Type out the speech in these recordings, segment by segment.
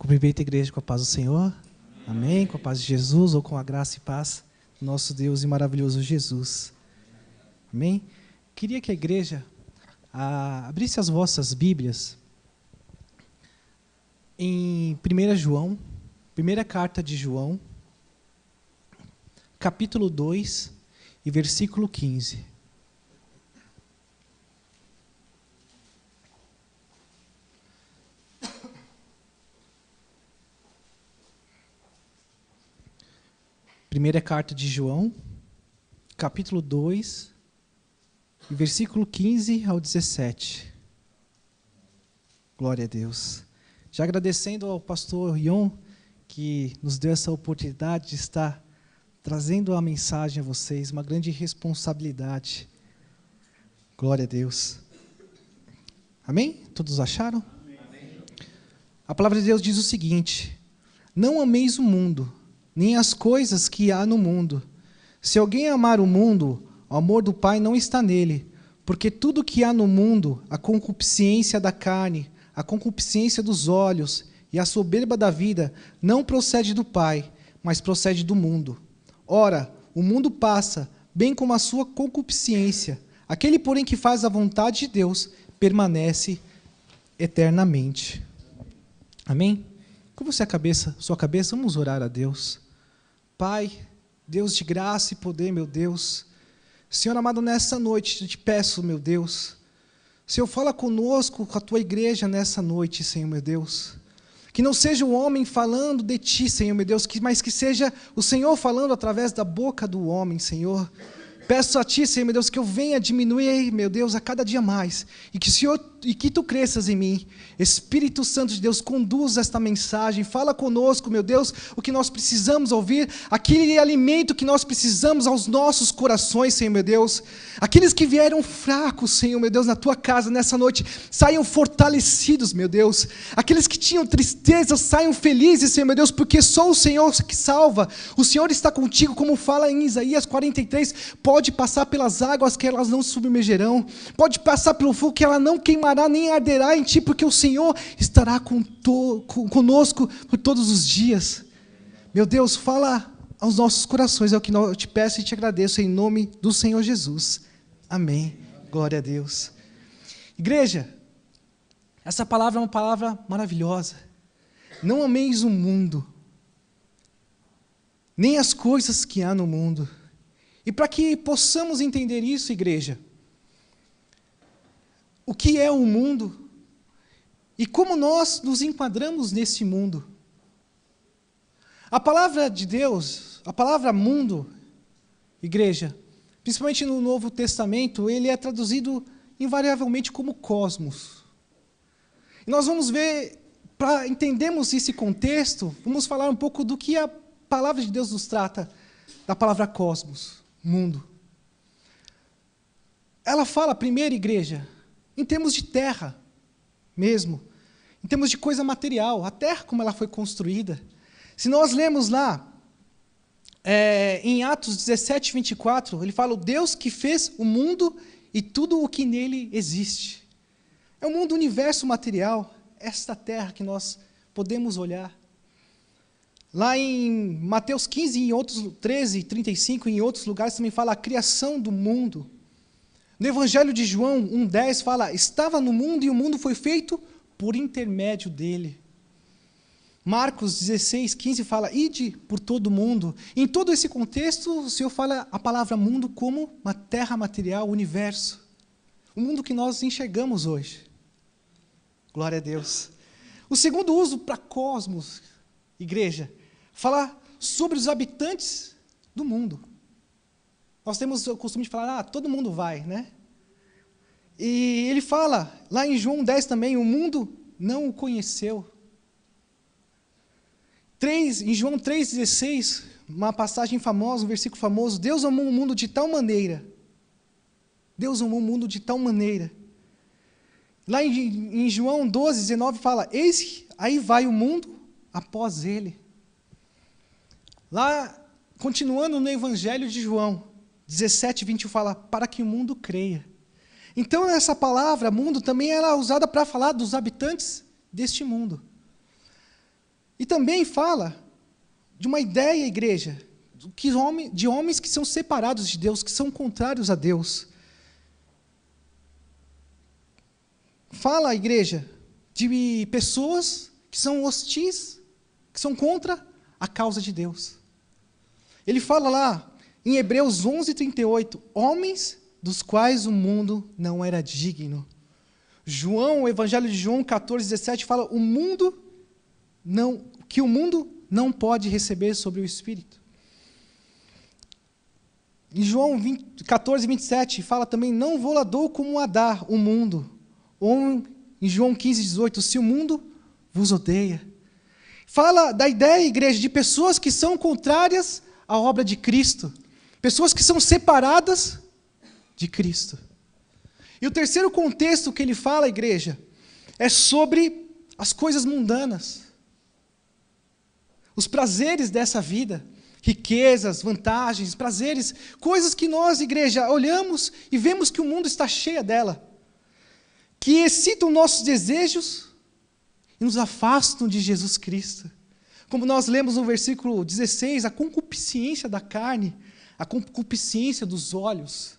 Cumprimento a igreja com a paz do Senhor. Amém. Com a paz de Jesus, ou com a graça e paz do nosso Deus e maravilhoso Jesus. Amém. Queria que a igreja abrisse as vossas Bíblias em 1 João, primeira carta de João, capítulo 2 e versículo 15. Primeira carta de João, capítulo 2, e versículo 15 ao 17. Glória a Deus. Já agradecendo ao pastor Ion, que nos deu essa oportunidade de estar trazendo a mensagem a vocês, uma grande responsabilidade. Glória a Deus. Amém? Todos acharam? Amém. A palavra de Deus diz o seguinte: não ameis o mundo, nem as coisas que há no mundo. Se alguém amar o mundo, o amor do Pai não está nele, porque tudo que há no mundo, a concupiscência da carne, a concupiscência dos olhos e a soberba da vida, não procede do Pai, mas procede do mundo. Ora, o mundo passa, bem como a sua concupiscência. Aquele, porém, que faz a vontade de Deus, permanece eternamente. Amém? Curva sua cabeça, vamos orar a Deus. Pai, Deus de graça e poder, meu Deus. Senhor amado, nessa noite, eu te peço, meu Deus, Senhor, fala conosco, com a tua igreja nessa noite, Senhor, meu Deus. Que não seja o homem falando de ti, Senhor, meu Deus, mas que seja o Senhor falando através da boca do homem, Senhor. Peço a ti, Senhor, meu Deus, que eu venha diminuir, meu Deus, a cada dia mais. E que tu cresças em mim. Espírito Santo de Deus, conduz esta mensagem. Fala conosco, meu Deus, o que nós precisamos ouvir. Aquele alimento que nós precisamos aos nossos corações, Senhor, meu Deus. Aqueles que vieram fracos, Senhor, meu Deus, na tua casa nessa noite, saiam fortalecidos, meu Deus. Aqueles que tinham tristeza, saiam felizes, Senhor, meu Deus, porque só o Senhor que salva. O Senhor está contigo, como fala em Isaías 43. Pode passar pelas águas que elas não submergerão. Pode passar pelo fogo que ela não queimará nem arderá em ti, porque o Senhor estará conosco por todos os dias. Meu Deus, fala aos nossos corações, é o que eu te peço e te agradeço em nome do Senhor Jesus. Amém. Glória a Deus. Igreja, essa palavra é uma palavra maravilhosa. Não ameis o mundo, nem as coisas que há no mundo. E para que possamos entender isso, igreja, o que é o mundo e como nós nos enquadramos nesse mundo. A palavra de Deus, a palavra mundo, igreja, principalmente no Novo Testamento, ele é traduzido invariavelmente como cosmos. E nós vamos ver, para entendermos esse contexto, vamos falar um pouco do que a palavra de Deus nos trata, da palavra cosmos. Mundo. Ela fala, primeiro, igreja, em termos de terra mesmo, em termos de coisa material, a terra como ela foi construída. Se nós lemos lá, em Atos 17, 24, ele fala, o Deus que fez o mundo e tudo o que nele existe. É o mundo, o universo material, esta terra que nós podemos olhar. Lá em Mateus 15, em outros 13, 35, em outros lugares também fala a criação do mundo. No Evangelho de João 1,10 fala, estava no mundo e o mundo foi feito por intermédio dele. Marcos 16, 15 fala, ide por todo o mundo. Em todo esse contexto, o Senhor fala a palavra mundo como uma terra material, o universo. O mundo que nós enxergamos hoje. Glória a Deus. O segundo uso para cosmos, igreja, falar sobre os habitantes do mundo. Nós temos o costume de falar, todo mundo vai, né? E ele fala, lá em João 10 também, o mundo não o conheceu. Em João 3,16, uma passagem famosa, um versículo famoso, Deus amou o mundo de tal maneira. Deus amou o mundo de tal maneira. Lá em João 12, 19 fala, eis que aí vai o mundo após ele. Lá, continuando no Evangelho de João, 17, 21 fala, para que o mundo creia. Então, essa palavra, mundo, também era usada para falar dos habitantes deste mundo. E também fala de uma ideia, igreja, de homens que são separados de Deus, que são contrários a Deus. Fala, igreja, de pessoas que são hostis, que são contra a causa de Deus. Ele fala lá, em Hebreus 11:38, homens dos quais o mundo não era digno. O Evangelho de João 14:17 fala, que o mundo não pode receber sobre o Espírito. Em João 14:27 fala também, não vou lá dou como a dar o mundo. Ou em João 15:18, se o mundo vos odeia. Fala da ideia, igreja, de pessoas que são contrárias à obra de Cristo. Pessoas que são separadas de Cristo. E o terceiro contexto que ele fala, igreja, é sobre as coisas mundanas. Os prazeres dessa vida, riquezas, vantagens, prazeres, coisas que nós, igreja, olhamos e vemos que o mundo está cheio dela, que excitam nossos desejos e nos afastam de Jesus Cristo. Como nós lemos no versículo 16, a concupiscência da carne, a concupiscência dos olhos.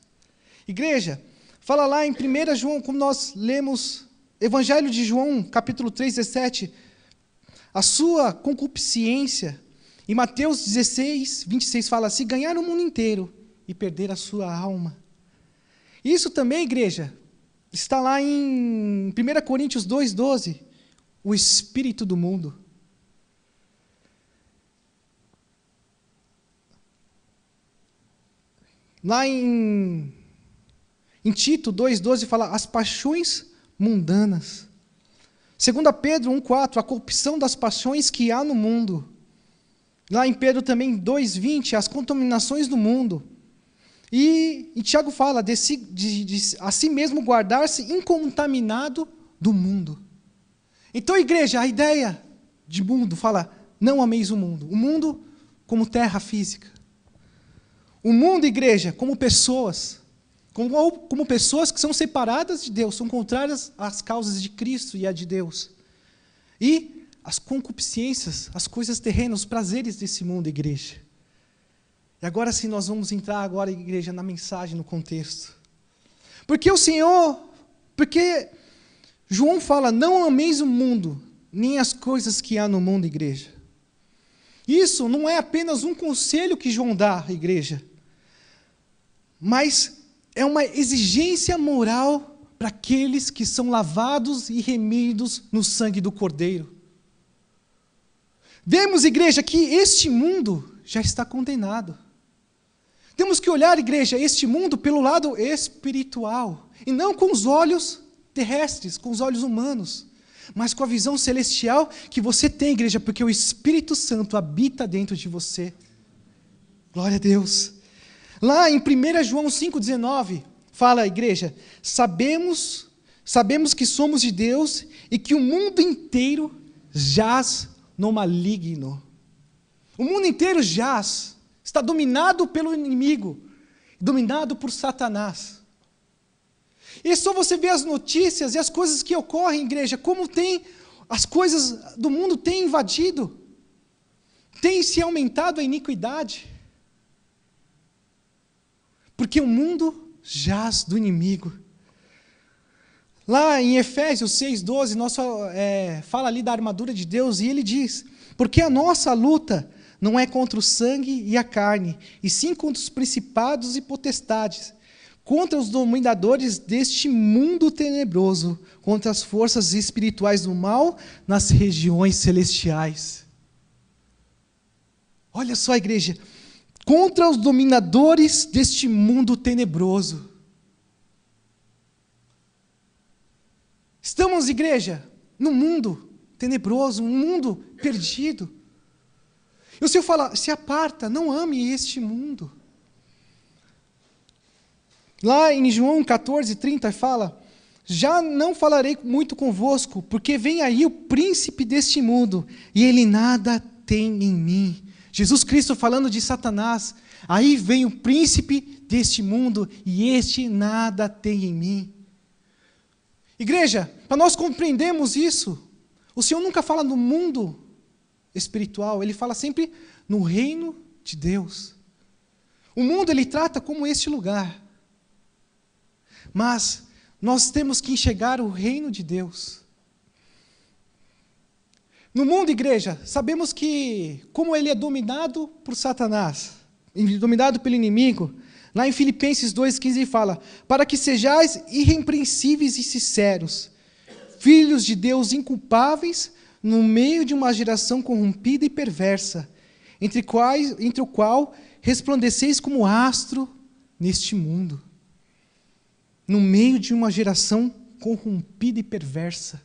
Igreja, fala lá em 1 João, como nós lemos, Evangelho de João, capítulo 3:17, a sua concupiscência. Em Mateus 16:26 fala, se ganhar o mundo inteiro e perder a sua alma. Isso também, igreja, está lá em 1 Coríntios 2:12, o espírito do mundo. Lá em Tito 2:12 fala, as paixões mundanas. 2 Pedro 1:4, a corrupção das paixões que há no mundo. Lá em Pedro também 2:20, as contaminações do mundo. E Tiago fala de a si mesmo guardar-se incontaminado do mundo. Então, igreja, a ideia de mundo fala, não ameis o mundo como terra física. O mundo, igreja, como pessoas, como pessoas que são separadas de Deus, são contrárias às causas de Cristo e a de Deus. E as concupiscências, as coisas terrenas, os prazeres desse mundo, igreja. E agora sim nós vamos entrar agora, igreja, na mensagem, no contexto. Porque João fala, não ameis o mundo, nem as coisas que há no mundo, igreja. Isso não é apenas um conselho que João dá, igreja, mas é uma exigência moral para aqueles que são lavados e remidos no sangue do Cordeiro. Vemos, igreja, que este mundo já está condenado. Temos que olhar, igreja, este mundo pelo lado espiritual, e não com os olhos terrestres, com os olhos humanos, mas com a visão celestial que você tem, igreja, porque o Espírito Santo habita dentro de você. Glória a Deus. Lá em 1 João 5,19, fala, igreja, sabemos que somos de Deus e que o mundo inteiro jaz no maligno. O mundo inteiro jaz, está dominado pelo inimigo, dominado por Satanás. E só você vê as notícias e as coisas que ocorrem, igreja, como as coisas do mundo têm invadido, tem se aumentado a iniquidade. Porque o mundo jaz do inimigo. Lá em Efésios 6,12, fala ali da armadura de Deus, e ele diz, porque a nossa luta não é contra o sangue e a carne, e sim contra os principados e potestades, contra os dominadores deste mundo tenebroso, contra as forças espirituais do mal nas regiões celestiais. Olha só, igreja, contra os dominadores deste mundo tenebroso. Estamos, igreja, num mundo tenebroso, um mundo perdido. E o Senhor fala, se aparta, não ame este mundo. Lá em João 14:30 fala, já não falarei muito convosco, porque vem aí o príncipe deste mundo, e ele nada tem em mim. Jesus Cristo falando de Satanás, aí vem o príncipe deste mundo, e este nada tem em mim. Igreja, para nós compreendermos isso, o Senhor nunca fala do mundo espiritual, ele fala sempre no reino de Deus. O mundo ele trata como este lugar. Mas nós temos que enxergar o reino de Deus. No mundo, igreja, sabemos que como ele é dominado por Satanás, dominado pelo inimigo, lá em Filipenses 2,15 ele fala: para que sejais irrepreensíveis e sinceros, filhos de Deus inculpáveis, no meio de uma geração corrompida e perversa, entre o qual resplandeceis como astro neste mundo. No meio de uma geração corrompida e perversa.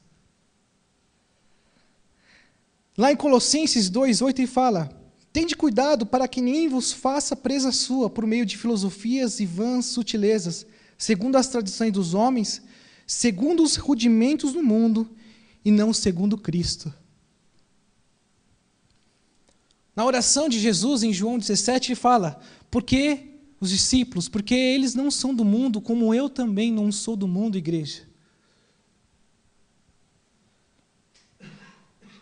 Lá em Colossenses 2,8 ele fala: tende cuidado para que ninguém vos faça presa sua por meio de filosofias e vãs sutilezas, segundo as tradições dos homens, segundo os rudimentos do mundo, e não segundo Cristo. Na oração de Jesus, em João 17, ele fala: porque os discípulos, porque eles não são do mundo, como eu também não sou do mundo, igreja.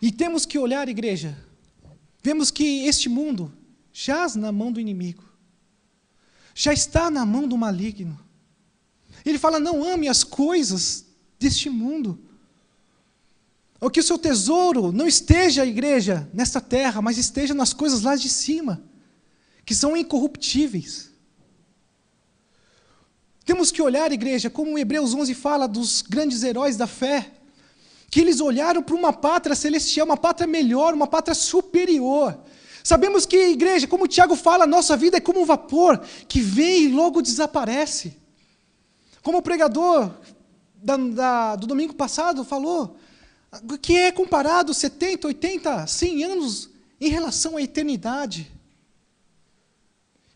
E temos que olhar, igreja, vemos que este mundo jaz na mão do inimigo, já está na mão do maligno. Ele fala: não ame as coisas deste mundo. Ou que o seu tesouro não esteja, igreja, nesta terra, mas esteja nas coisas lá de cima, que são incorruptíveis. Temos que olhar, igreja, como Hebreus 11 fala dos grandes heróis da fé, que eles olharam para uma pátria celestial, uma pátria melhor, uma pátria superior. Sabemos que, igreja, como o Tiago fala, nossa vida é como um vapor que vem e logo desaparece. Como o pregador do domingo passado falou, que é comparado 70, 80, 100 anos em relação à eternidade.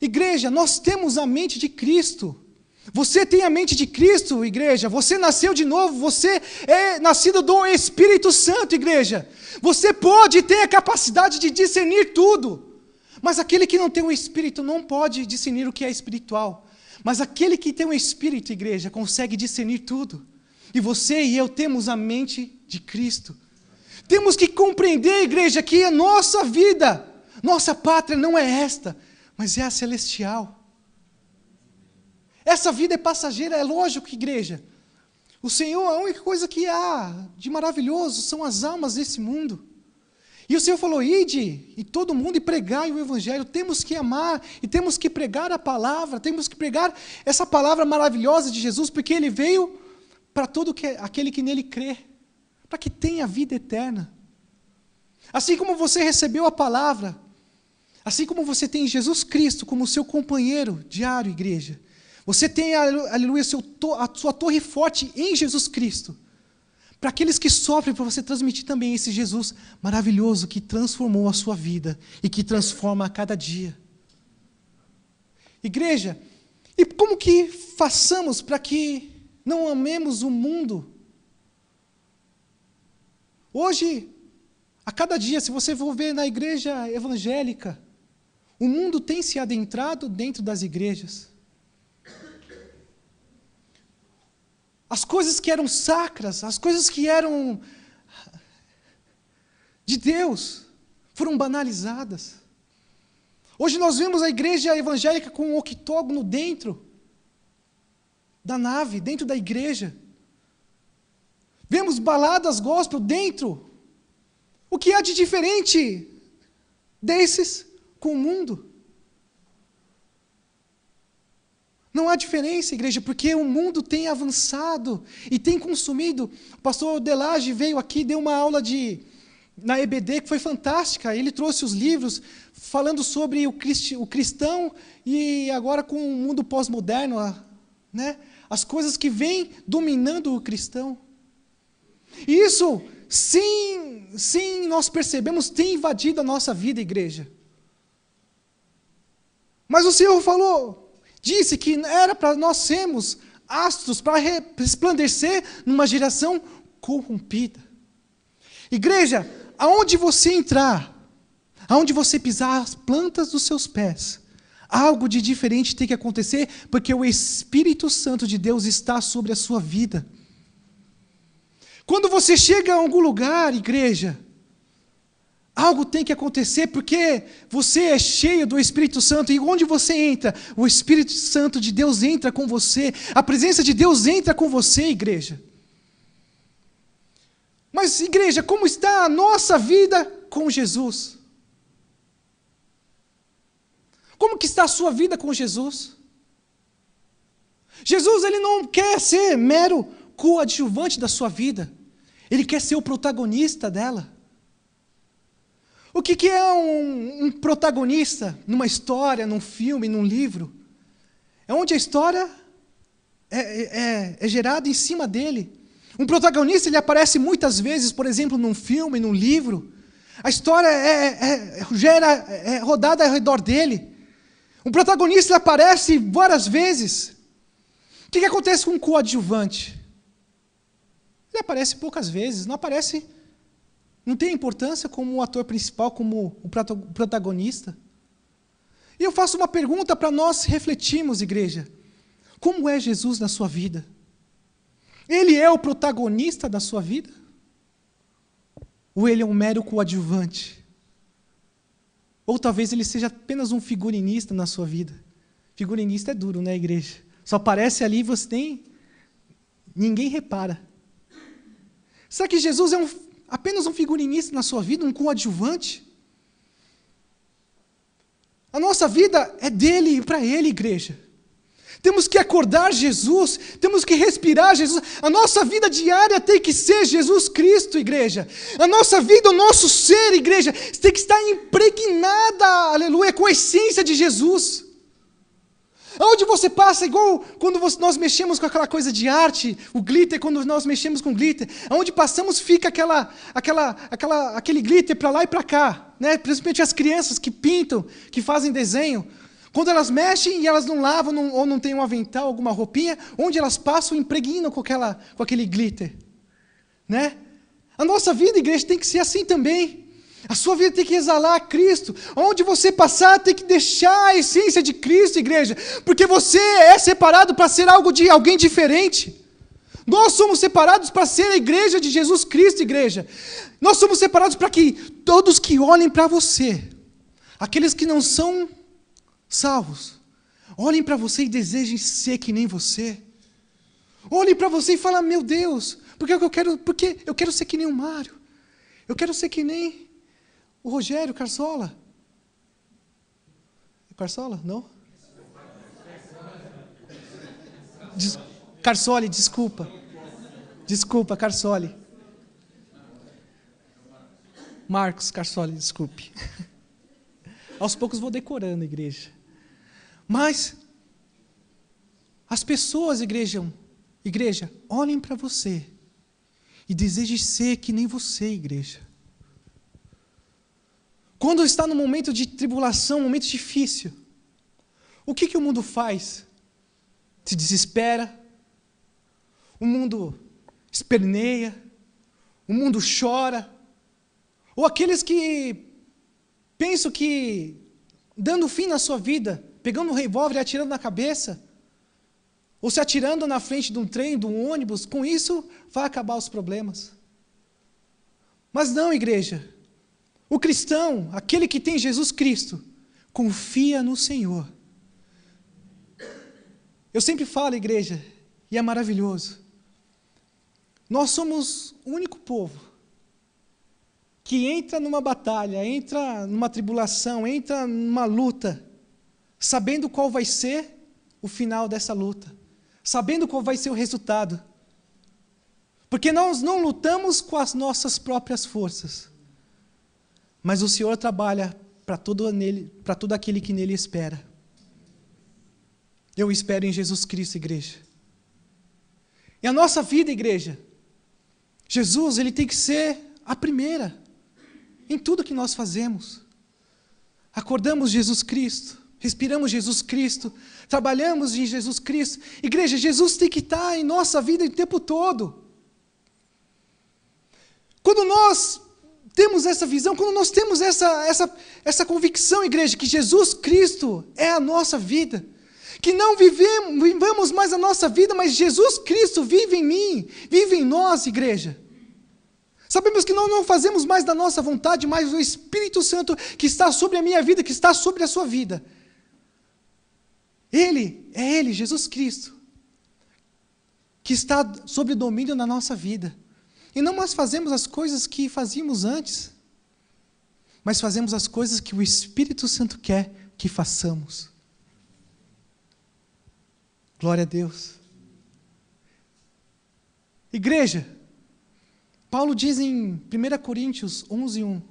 Igreja, nós temos a mente de Cristo. Você tem a mente de Cristo, igreja. Você nasceu de novo, você é nascido do Espírito Santo, igreja. Você pode ter a capacidade de discernir tudo. Mas aquele que não tem o Espírito não pode discernir o que é espiritual. Mas aquele que tem o Espírito, igreja, consegue discernir tudo. E você e eu temos a mente de Cristo. Temos que compreender, igreja, que a nossa vida, nossa pátria não é esta, mas é a celestial. Essa vida é passageira, é lógico, igreja. O Senhor, a única coisa que há de maravilhoso são as almas desse mundo. E o Senhor falou: ide e todo mundo e pregai o Evangelho. Temos que amar e temos que pregar a palavra, temos que pregar essa palavra maravilhosa de Jesus, porque Ele veio para todo aquele que nele crê, para que tenha vida eterna. Assim como você recebeu a palavra, assim como você tem Jesus Cristo como seu companheiro diário, igreja, você tem, aleluia, a sua torre forte em Jesus Cristo. Para aqueles que sofrem, para você transmitir também esse Jesus maravilhoso que transformou a sua vida e que transforma a cada dia. Igreja, e como que façamos para que não amemos o mundo? Hoje, a cada dia, se você for ver na igreja evangélica, o mundo tem se adentrado dentro das igrejas. As coisas que eram sacras, as coisas que eram de Deus, foram banalizadas. Hoje nós vemos a igreja evangélica com um octógono dentro da nave, dentro da igreja. Vemos baladas gospel dentro. O que há de diferente desses com o mundo? Não há diferença, igreja, porque o mundo tem avançado e tem consumido. O pastor Delage veio aqui, deu uma aula na EBD que foi fantástica. Ele trouxe os livros falando sobre o cristão e agora com o mundo pós-moderno, né? As coisas que vêm dominando o cristão. E isso, sim, nós percebemos, tem invadido a nossa vida, igreja. Mas o Senhor disse que era para nós sermos astros, para resplandecer numa geração corrompida. Igreja, aonde você entrar, aonde você pisar as plantas dos seus pés, algo de diferente tem que acontecer, porque o Espírito Santo de Deus está sobre a sua vida. Quando você chega a algum lugar, igreja, Algo tem que acontecer porque você é cheio do Espírito Santo e onde você entra, o Espírito Santo de Deus entra com você, a presença de Deus entra com você, igreja. Mas, igreja, como está a nossa vida com Jesus? Como que está a sua vida com Jesus? Jesus, ele não quer ser mero coadjuvante da sua vida, ele quer ser o protagonista dela. O que é um protagonista numa história, num filme, num livro? É onde a história é gerada em cima dele. Um protagonista, ele aparece muitas vezes, por exemplo, num filme, num livro. A história é rodada ao redor dele. Um protagonista, ele aparece várias vezes. O que acontece com um coadjuvante? Ele aparece poucas vezes, não tem importância como o ator principal, como o protagonista. E eu faço uma pergunta para nós refletirmos, igreja. Como é Jesus na sua vida? Ele é o protagonista da sua vida? Ou ele é um mero coadjuvante? Ou talvez ele seja apenas um figurinista na sua vida? Figurinista é duro, né, igreja? Só aparece ali e ninguém repara. Será que Jesus é apenas um figurinista na sua vida, um coadjuvante? A nossa vida é dele e para ele, igreja. Temos que acordar Jesus, temos que respirar Jesus. A nossa vida diária tem que ser Jesus Cristo, igreja. A nossa vida, o nosso ser, igreja, tem que estar impregnada, aleluia, com a essência de Jesus. Aonde você passa, igual quando nós mexemos com aquela coisa de arte, o glitter, quando nós mexemos com glitter, aonde passamos fica aquele glitter para lá e para cá, né? Principalmente as crianças que pintam, que fazem desenho. Quando elas mexem e elas não lavam ou não têm um avental, alguma roupinha, onde elas passam, impregnam com aquele glitter, né? A nossa vida, igreja, tem que ser assim também. A sua vida tem que exalar Cristo. Onde você passar, tem que deixar a essência de Cristo, igreja. Porque você é separado para ser alguém diferente. Nós somos separados para ser a igreja de Jesus Cristo, igreja. Nós somos separados para que todos que olhem para você, aqueles que não são salvos, olhem para você e desejem ser que nem você. Olhem para você e falem, meu Deus, porque eu quero ser que nem o Mário. Eu quero ser que nem o Rogério Carsola. Carsola? Não? Carsoli, desculpa. Desculpa, Carsoli. Marcos Carsoli, desculpe. Aos poucos vou decorando, igreja. Mas as pessoas, igreja, olhem para você e desejem ser que nem você, igreja. Quando está num momento de tribulação, um momento difícil, o que o mundo faz? Se desespera, o mundo esperneia, o mundo chora, ou aqueles que pensam que, dando fim na sua vida, pegando um revólver e atirando na cabeça, ou se atirando na frente de um trem, de um ônibus, com isso vai acabar os problemas. Mas não, igreja. O cristão, aquele que tem Jesus Cristo, confia no Senhor. Eu sempre falo, igreja, e é maravilhoso. Nós somos o único povo que entra numa batalha, entra numa tribulação, entra numa luta, sabendo qual vai ser o final dessa luta, sabendo qual vai ser o resultado. Porque nós não lutamos com as nossas próprias forças, mas o Senhor trabalha para todo aquele que nele espera. Eu espero em Jesus Cristo, igreja. E a nossa vida, igreja, Jesus, ele tem que ser a primeira em tudo que nós fazemos. Acordamos Jesus Cristo, respiramos Jesus Cristo, trabalhamos em Jesus Cristo. Igreja, Jesus tem que estar em nossa vida o tempo todo. Quando nós temos essa visão, quando nós temos essa convicção, igreja, que Jesus Cristo é a nossa vida, que não vivamos mais a nossa vida, mas Jesus Cristo vive em mim, vive em nós, igreja. Sabemos que nós não fazemos mais da nossa vontade, mas o Espírito Santo que está sobre a minha vida, que está sobre a sua vida. Ele, Jesus Cristo, que está sob domínio na nossa vida. E não mais fazemos as coisas que fazíamos antes, mas fazemos as coisas que o Espírito Santo quer que façamos. Glória a Deus. Igreja, Paulo diz em 1 Coríntios 11:1,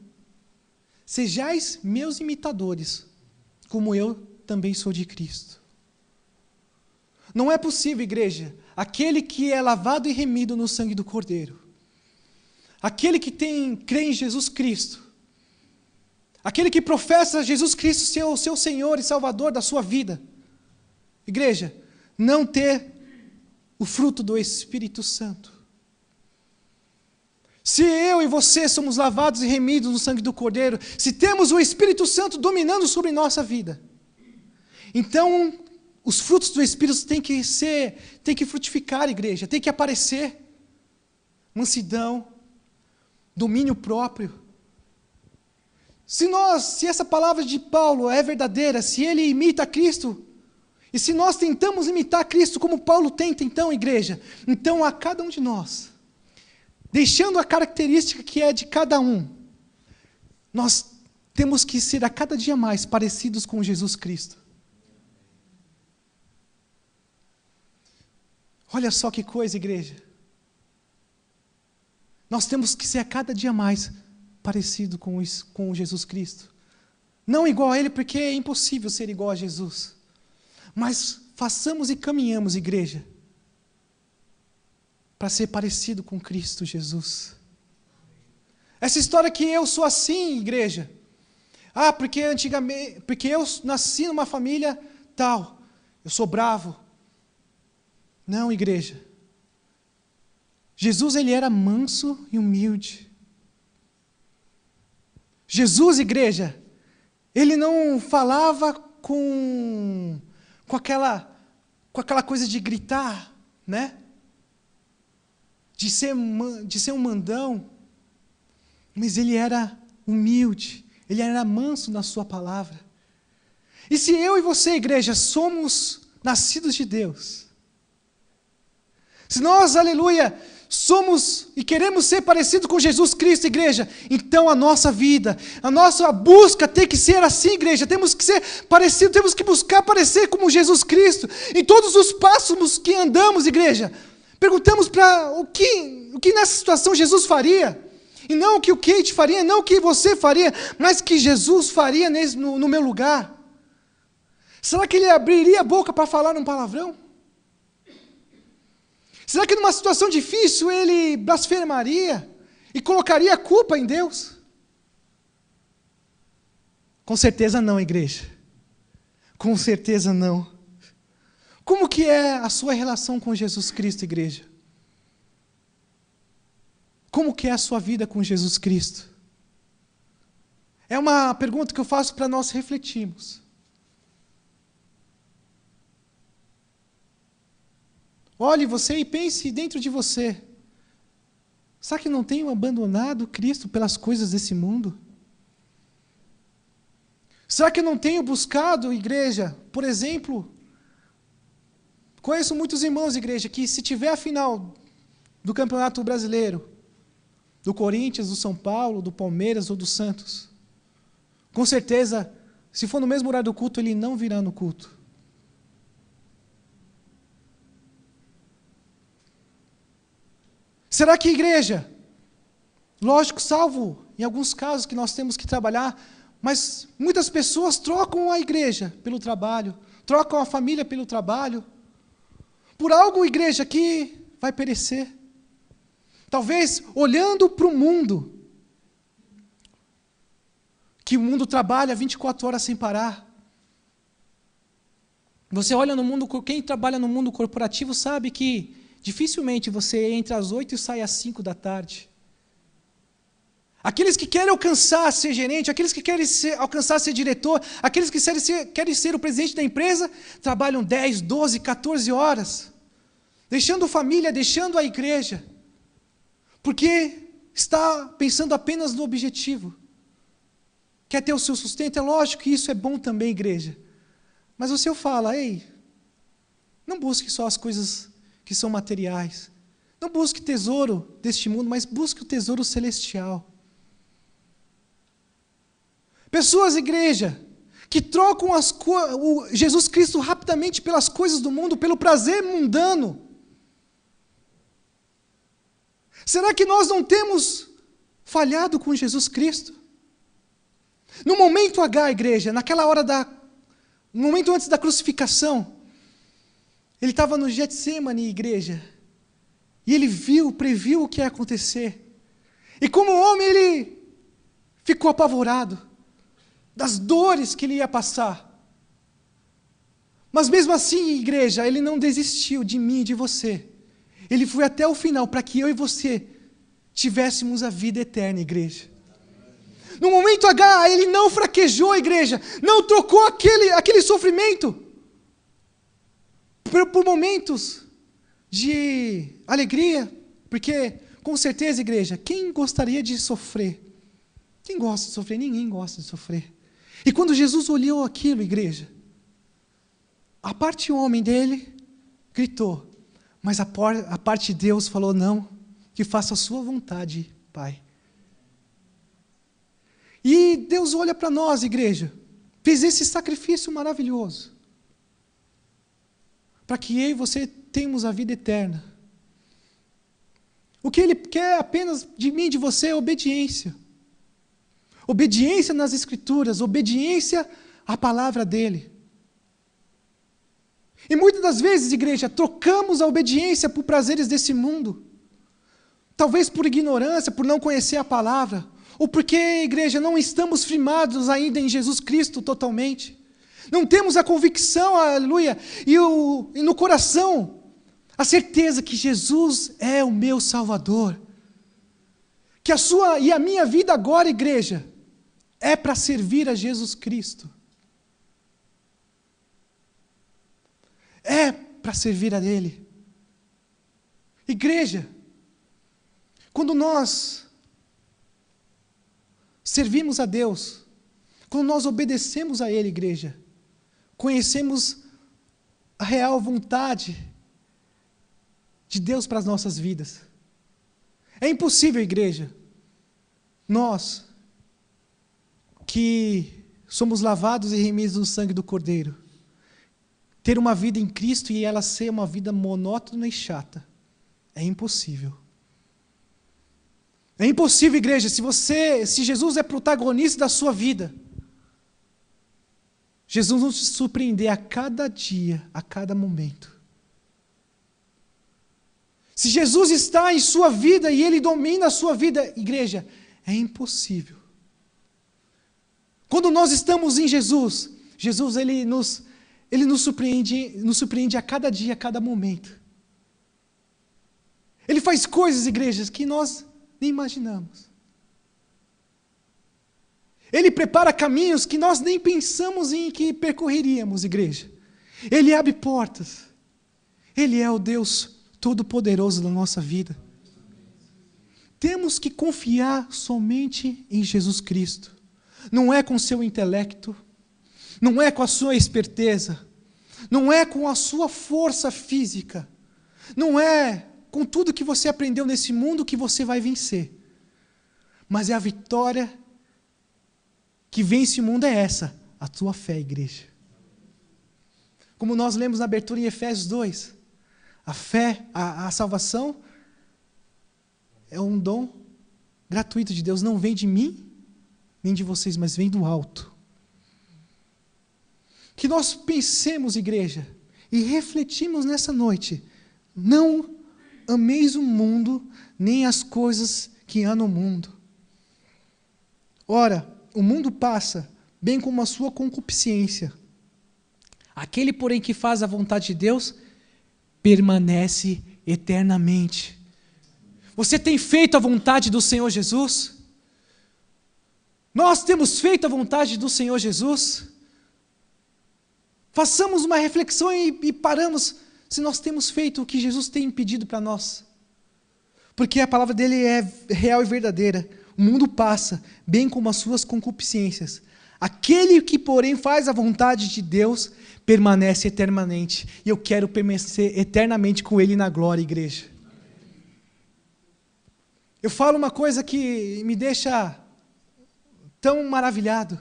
sejais meus imitadores, como eu também sou de Cristo. Não é possível, igreja, aquele que é lavado e remido no sangue do Cordeiro, aquele que crê em Jesus Cristo, aquele que professa Jesus Cristo ser o seu Senhor e Salvador da sua vida, igreja, não ter o fruto do Espírito Santo. Se eu e você somos lavados e remidos no sangue do Cordeiro, se temos o Espírito Santo dominando sobre nossa vida, então os frutos do Espírito têm que frutificar, igreja, tem que aparecer. Mansidão, domínio próprio. Se essa palavra de Paulo é verdadeira, se ele imita Cristo, e se nós tentamos imitar Cristo como Paulo tenta, então, igreja, então a cada um de nós, deixando a característica que é de cada um, nós temos que ser a cada dia mais parecidos com Jesus Cristo. Olha só que coisa, igreja. Nós temos que ser a cada dia mais parecido com Jesus Cristo. Não igual a Ele, porque é impossível ser igual a Jesus. Mas façamos e caminhamos, igreja, para ser parecido com Cristo Jesus. Essa história que eu sou assim, igreja. Porque eu nasci numa família tal, eu sou bravo. Não, igreja. Jesus, ele era manso e humilde. Jesus, igreja, ele não falava com aquela coisa de gritar, né? De ser um mandão. Mas ele era humilde, ele era manso na sua palavra. E se eu e você, igreja, somos nascidos de Deus, se nós, aleluia, somos e queremos ser parecidos com Jesus Cristo, igreja, então a nossa vida, a nossa busca tem que ser assim, igreja, temos que ser parecidos, temos que buscar parecer como Jesus Cristo, em todos os passos que andamos, igreja. Perguntamos para o que nessa situação Jesus faria, e não o que o Kate faria, não o que você faria, mas que Jesus faria no meu lugar. Será que ele abriria a boca para falar um palavrão? Será que numa situação difícil ele blasfemaria e colocaria a culpa em Deus? Com certeza não, igreja. Com certeza não. Como que é a sua relação com Jesus Cristo, igreja? Como que é a sua vida com Jesus Cristo? É uma pergunta que eu faço para nós refletirmos. Olhe você e pense dentro de você. Será que não tenho abandonado Cristo pelas coisas desse mundo? Será que eu não tenho buscado, igreja, por exemplo, conheço muitos irmãos, igreja, que se tiver a final do Campeonato Brasileiro, do Corinthians, do São Paulo, do Palmeiras ou do Santos, com certeza, se for no mesmo horário do culto, ele não virá no culto. Será que, igreja, lógico, salvo em alguns casos que nós temos que trabalhar, mas muitas pessoas trocam a igreja pelo trabalho, trocam a família pelo trabalho, por algo, igreja, que vai perecer. Talvez olhando para o mundo, que o mundo trabalha 24 horas sem parar. Você olha no mundo, quem trabalha no mundo corporativo sabe que dificilmente você entra às 8 e sai às 5 da tarde. Aqueles que querem alcançar ser gerente, aqueles que querem alcançar ser diretor, aqueles que querem ser o presidente da empresa, trabalham 10, 12, 14 horas, deixando família, deixando a igreja, porque está pensando apenas no objetivo. Quer ter o seu sustento? É lógico que isso é bom também, igreja. Mas o Senhor fala, ei, não busque só as coisas que são materiais. Não busque tesouro deste mundo, mas busque o tesouro celestial. Pessoas, igreja, que trocam o Jesus Cristo rapidamente pelas coisas do mundo, pelo prazer mundano. Será que nós não temos falhado com Jesus Cristo? No momento H, igreja, naquela hora no momento antes da crucificação, ele estava no Getsemane, igreja, e ele previu o que ia acontecer. E como homem, ele ficou apavorado das dores que ele ia passar. Mas mesmo assim, igreja, ele não desistiu de mim e de você. Ele foi até o final para que eu e você tivéssemos a vida eterna, igreja. No momento H, ele não fraquejou, igreja, não trocou aquele sofrimento por momentos de alegria, porque, com certeza, igreja, quem gostaria de sofrer? Quem gosta de sofrer? Ninguém gosta de sofrer. E quando Jesus olhou aquilo, igreja, a parte homem dele gritou, mas a parte de Deus falou, não, que faça a sua vontade, Pai. E Deus olha para nós, igreja, fez esse sacrifício maravilhoso, para que eu e você tenhamos a vida eterna. O que Ele quer apenas de mim e de você é obediência. Obediência nas Escrituras, obediência à palavra dEle. E muitas das vezes, igreja, trocamos a obediência por prazeres desse mundo. Talvez por ignorância, por não conhecer a palavra, ou porque, igreja, não estamos firmados ainda em Jesus Cristo totalmente. Não temos a convicção, aleluia, e no coração, a certeza que Jesus é o meu Salvador. Que a sua e a minha vida agora, igreja, é para servir a Jesus Cristo. É para servir a Ele. Igreja, quando nós servimos a Deus, quando nós obedecemos a Ele, igreja, conhecemos a real vontade de Deus para as nossas vidas. É impossível, igreja, nós que somos lavados e remidos no sangue do Cordeiro, ter uma vida em Cristo e ela ser uma vida monótona e chata. É impossível. É impossível, igreja, se Jesus é protagonista da sua vida, Jesus não te surpreender a cada dia, a cada momento. Se Jesus está em sua vida e Ele domina a sua vida, igreja, é impossível. Quando nós estamos em Jesus, Ele nos surpreende a cada dia, a cada momento. Ele faz coisas, igrejas, que nós nem imaginamos. Ele prepara caminhos que nós nem pensamos em que percorreríamos, igreja. Ele abre portas. Ele é o Deus Todo-Poderoso da nossa vida. Temos que confiar somente em Jesus Cristo. Não é com seu intelecto, não é com a sua esperteza, não é com a sua força física, não é com tudo que você aprendeu nesse mundo que você vai vencer. Mas é a vitória que vence o mundo é essa, a tua fé, igreja. Como nós lemos na abertura em Efésios 2, a fé, a salvação é um dom gratuito de Deus, não vem de mim, nem de vocês, mas vem do alto. Que nós pensemos, igreja, e refletimos nessa noite, não ameis o mundo, nem as coisas que há no mundo. Ora, o mundo passa, bem como a sua concupiscência. Aquele, porém, que faz a vontade de Deus, permanece eternamente. Você tem feito a vontade do Senhor Jesus? Nós temos feito a vontade do Senhor Jesus? Façamos uma reflexão e paramos se nós temos feito o que Jesus tem pedido para nós. Porque a palavra dele é real e verdadeira. O mundo passa, bem como as suas concupiscências. Aquele que, porém, faz a vontade de Deus, permanece eternamente. E eu quero permanecer eternamente com Ele na glória, igreja. Eu falo uma coisa que me deixa tão maravilhado.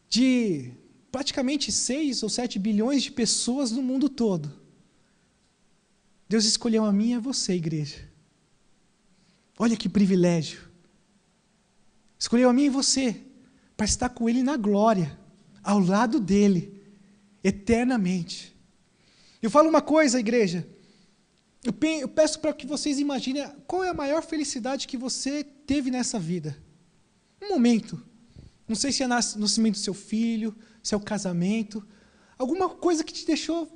De praticamente 6 ou 7 bilhões de pessoas no mundo todo, Deus escolheu a mim e a você, igreja. Olha que privilégio. Escolheu a mim e você para estar com Ele na glória, ao lado dEle, eternamente. Eu falo uma coisa, igreja. Eu peço para que vocês imaginem qual é a maior felicidade que você teve nessa vida. Um momento. Não sei se é o nascimento do seu filho, se é o casamento. Alguma coisa que te deixou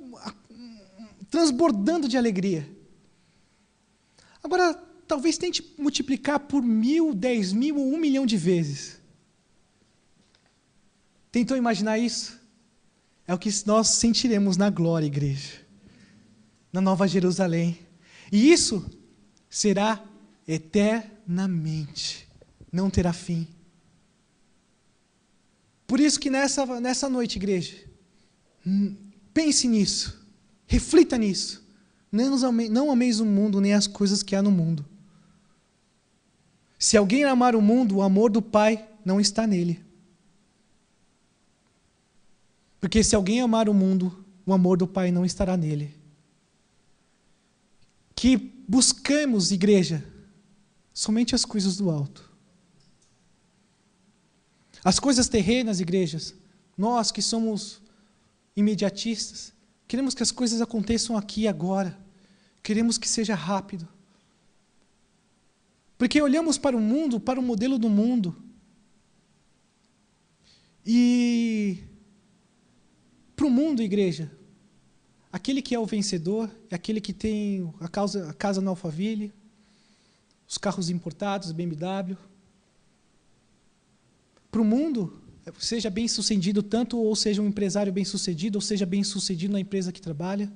transbordando de alegria. Agora, talvez tente multiplicar por 1.000, 10.000 ou 1 milhão de vezes. Tentou imaginar isso? É o que nós sentiremos na glória, igreja. Na Nova Jerusalém. E isso será eternamente. Não terá fim. Por isso que nessa noite, igreja, pense nisso. Reflita nisso. Não ameis o mundo, nem as coisas que há no mundo. Se alguém amar o mundo, o amor do Pai não está nele. Porque se alguém amar o mundo, o amor do Pai não estará nele. Que buscamos, igreja, somente as coisas do alto. As coisas terrenas, igrejas, nós que somos imediatistas, queremos que as coisas aconteçam aqui e agora. Queremos que seja rápido. Porque olhamos para o mundo, para o modelo do mundo. E para o mundo, igreja, aquele que é o vencedor, é aquele que tem a casa no Alphaville, os carros importados, BMW. Para o mundo, seja bem-sucedido tanto, ou seja um empresário bem-sucedido, ou seja bem-sucedido na empresa que trabalha.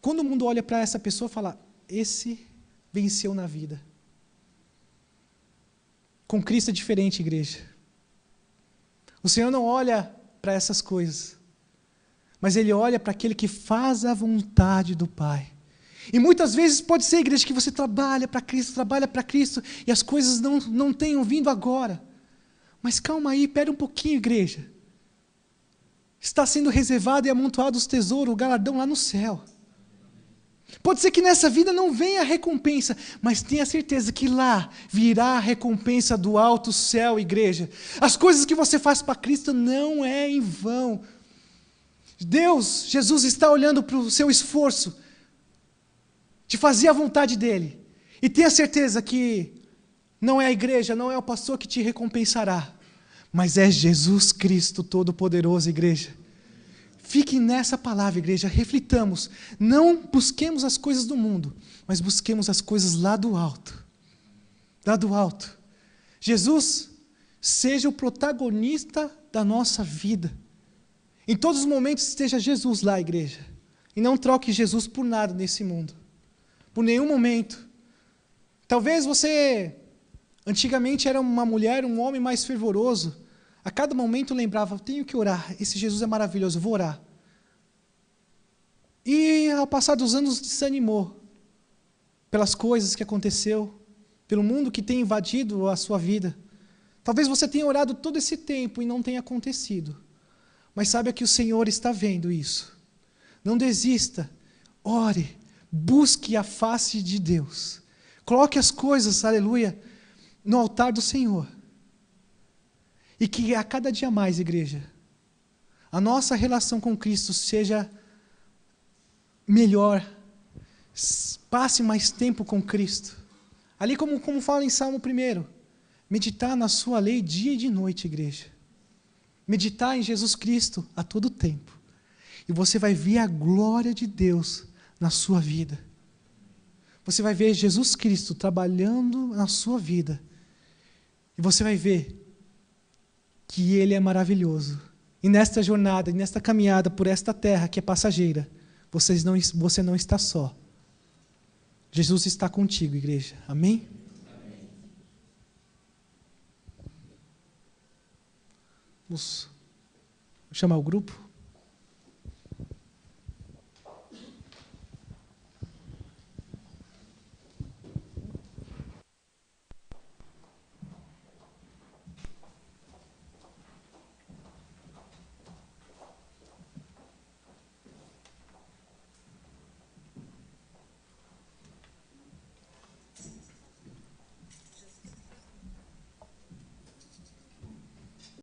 Quando o mundo olha para essa pessoa, fala, esse venceu na vida. Com Cristo é diferente, igreja. O Senhor não olha para essas coisas, mas Ele olha para aquele que faz a vontade do Pai. E muitas vezes pode ser, igreja, que você trabalha para Cristo, e as coisas não tenham vindo agora. Mas calma aí, espera um pouquinho, igreja. Está sendo reservado e amontoado os tesouros, o galardão lá no céu. Pode ser que nessa vida não venha a recompensa, mas tenha certeza que lá virá a recompensa do alto céu, igreja. As coisas que você faz para Cristo não é em vão. Deus, Jesus está olhando para o seu esforço de fazer a vontade dEle. E tenha certeza que não é a igreja, não é o pastor que te recompensará, mas é Jesus Cristo Todo-Poderoso, igreja. Fique nessa palavra, igreja, reflitamos. Não busquemos as coisas do mundo, mas busquemos as coisas lá do alto. Lá do alto. Jesus, seja o protagonista da nossa vida. Em todos os momentos esteja Jesus lá, igreja. E não troque Jesus por nada nesse mundo. Por nenhum momento. Talvez você, antigamente, era uma mulher, um homem mais fervoroso. A cada momento lembrava, tenho que orar, esse Jesus é maravilhoso, vou orar. E ao passar dos anos desanimou. Pelas coisas que aconteceu, pelo mundo que tem invadido a sua vida. Talvez você tenha orado todo esse tempo e não tenha acontecido. Mas saiba que o Senhor está vendo isso. Não desista, ore, busque a face de Deus. Coloque as coisas, aleluia, no altar do Senhor. E que a cada dia mais, igreja, a nossa relação com Cristo seja melhor. Passe mais tempo com Cristo. Ali como fala em Salmo 1, meditar na sua lei dia e de noite, igreja. Meditar em Jesus Cristo a todo tempo. E você vai ver a glória de Deus na sua vida. Você vai ver Jesus Cristo trabalhando na sua vida. E você vai ver que Ele é maravilhoso. E nesta jornada, e nesta caminhada por esta terra que é passageira, você não está só. Jesus está contigo, igreja. Amém? Amém. Vamos chamar o grupo.